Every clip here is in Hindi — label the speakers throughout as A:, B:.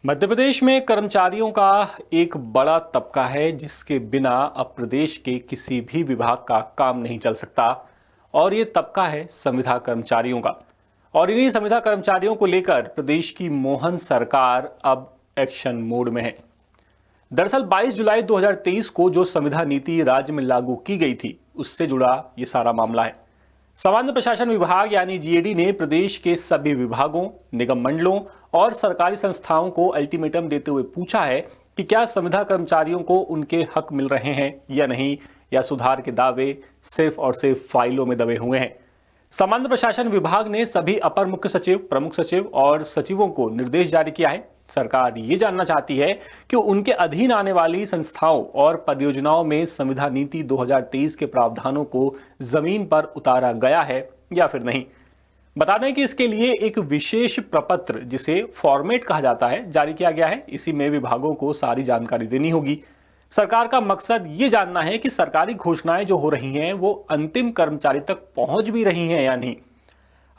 A: मध्य प्रदेश में कर्मचारियों का एक बड़ा तबका है जिसके बिना अब प्रदेश के किसी भी विभाग का काम नहीं चल सकता। और ये तबका है संविदा कर्मचारियों का। और इन्हीं संविदा कर्मचारियों को लेकर प्रदेश की मोहन सरकार अब एक्शन मोड में है। दरअसल 22 जुलाई 2023 को जो संविदा नीति राज्य में लागू की गई थी, उससे जुड़ा ये सारा मामला है। सामान्य प्रशासन विभाग यानी जीएडी ने प्रदेश के सभी विभागों, निगम मंडलों और सरकारी संस्थाओं को अल्टीमेटम देते हुए पूछा है कि क्या संविदा कर्मचारियों को उनके हक मिल रहे हैं या नहीं, या सुधार के दावे सिर्फ और सिर्फ फाइलों में दबे हुए हैं। सामान्य प्रशासन विभाग ने सभी अपर मुख्य सचिव, प्रमुख सचिव और सचिवों को निर्देश जारी किया है। सरकार ये जानना चाहती है कि उनके अधीन आने वाली संस्थाओं और परियोजनाओं में संविदा नीति 2023 के प्रावधानों को जमीन पर उतारा गया है या फिर नहीं। बता दें कि इसके लिए एक विशेष प्रपत्र, जिसे फॉर्मेट कहा जाता है, जारी किया गया है। इसी में विभागों को सारी जानकारी देनी होगी। सरकार का मकसद ये जानना है कि सरकारी घोषणाएं जो हो रही हैं वो अंतिम कर्मचारी तक पहुंच भी रही हैं या नहीं।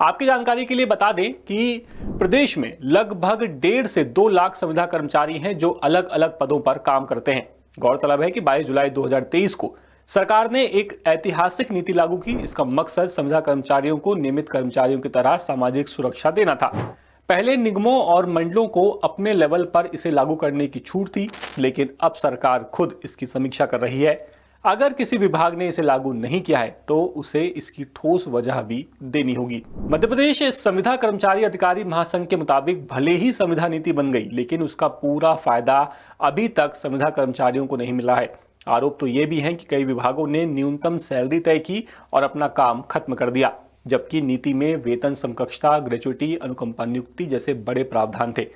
A: आपकी जानकारी के लिए बता दें कि प्रदेश में लगभग 1.5 से 2 लाख संविदा कर्मचारी हैं जो अलग अलग पदों पर काम करते हैं। गौरतलब है कि 22 जुलाई 2023 को सरकार ने एक ऐतिहासिक नीति लागू की। इसका मकसद संविदा कर्मचारियों को नियमित कर्मचारियों की तरह सामाजिक सुरक्षा देना था। पहले निगमों और मंडलों को अपने लेवल पर इसे लागू करने की छूट थी, लेकिन अब सरकार खुद इसकी समीक्षा कर रही है। अगर किसी विभाग ने इसे लागू नहीं किया है तो उसे इसकी ठोस वजह भी देनी होगी। मध्य प्रदेश संविदा कर्मचारी अधिकारी महासंघ के मुताबिक भले ही संविदा नीति बन गई, लेकिन उसका पूरा फायदा अभी तक संविदा कर्मचारियों को नहीं मिला है। आरोप तो ये भी है कि कई विभागों ने न्यूनतम सैलरी तय की और अपना काम खत्म कर दिया, जबकि नीति में वेतन समकक्षता, ग्रेच्युटी, अनुकंपा नियुक्ति जैसे बड़े प्रावधान थे।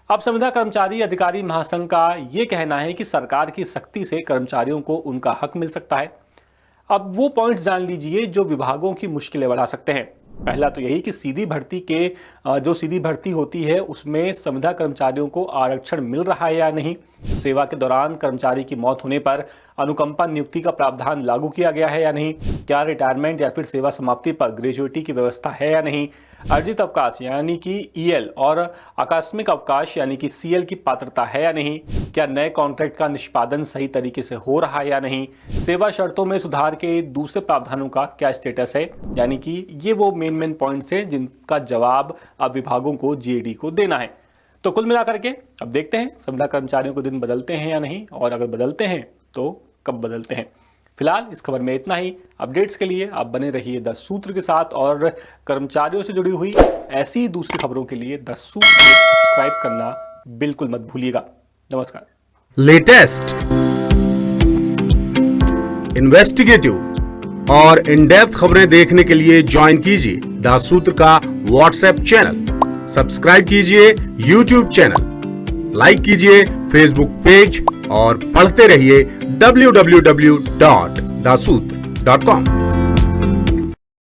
A: अब संविदा कर्मचारी अधिकारी महासंघ का यह कहना है कि सरकार की सख्ती से कर्मचारियों को उनका हक मिल सकता है। अब वो पॉइंट्स जान लीजिए जो विभागों की मुश्किलें बढ़ा सकते हैं। पहला तो यही कि सीधी भर्ती होती है उसमें संविदा कर्मचारियों को आरक्षण मिल रहा है या नहीं। सेवा के दौरान कर्मचारी की मौत होने पर अनुकंपा नियुक्ति का प्रावधान लागू किया गया है या नहीं। क्या रिटायरमेंट या फिर सेवा समाप्ति पर ग्रेच्युटी की व्यवस्था है या नहीं। अर्जित अवकाश यानी कि ईएल और आकस्मिक अवकाश यानी कि सीएल की पात्रता है या नहीं। क्या नए कॉन्ट्रैक्ट का निष्पादन सही तरीके से हो रहा है या नहीं। सेवा शर्तों में सुधार के दूसरे प्रावधानों का क्या स्टेटस है। यानी कि ये वो मेन पॉइंट्स हैं जिनका जवाब अब विभागों को जीएडी को देना है। तो कुल मिलाकर के अब देखते हैं संविदा कर्मचारियों को दिन बदलते हैं या नहीं, और अगर बदलते हैं तो कब बदलते हैं। फिलहाल इस खबर में इतना ही। अपडेट्स के लिए आप बने रहिए द सूत्र के साथ, और कर्मचारियों से जुड़ी हुई ऐसी दूसरी खबरों के लिए द सूत्र को सब्सक्राइब करना बिल्कुल मत भूलिएगा। नमस्कार।
B: लेटेस्ट, इन्वेस्टिगेटिव और इन डेप्थ खबरें देखने के लिए ज्वाइन कीजिए द सूत्र का व्हाट्सएप चैनल, सब्सक्राइब कीजिए यूट्यूब चैनल, लाइक कीजिए फेसबुक पेज और पढ़ते रहिए www.dasootra.com।